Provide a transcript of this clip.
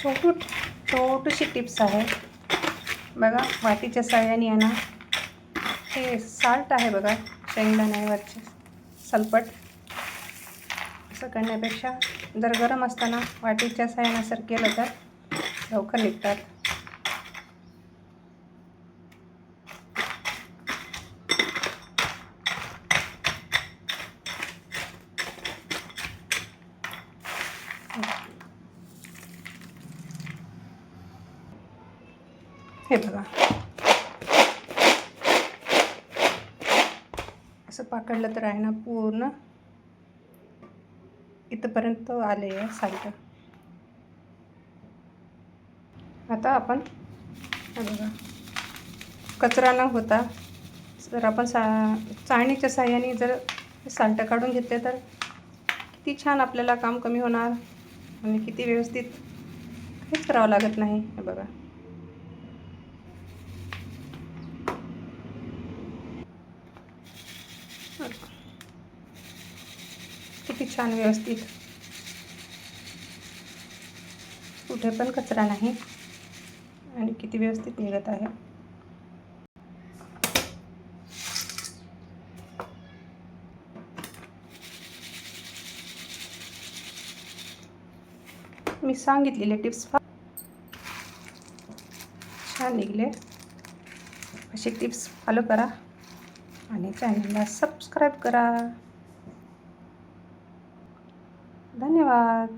छोटीशी टिप्स आहे बघा. वाटीच्या साहाय्याने आहे ना, हे साल्ट आहे बघा, शेंगदाण्यावरचे सलपट, असं करण्यापेक्षा जर गरम असताना वाटीच्या साहाय्याने असं केलं तर लवकर निघतात. हे बघा, असं पकडलं तर आहे ना पूर्ण इथपर्यंत आले आहे साल्ट. आता आपण हे बघा, कचरा न होता जर आपण चाळणीच्या साहाय्याने जर साल्ट काढून घेतले तर किती छान आपल्याला काम कमी होणार आणि किती व्यवस्थित काहीच करावं लागत नाही. हे बघा, किती छान व्यवस्थित, कुठे पण कचरा नाही आणि किती व्यवस्थित निघत आहे. मी सांगितलेले टिप्स छान निघले. अशी टिप्स फॉलो करा आणि चॅनलला सबस्क्राईब करा. धन्यवाद.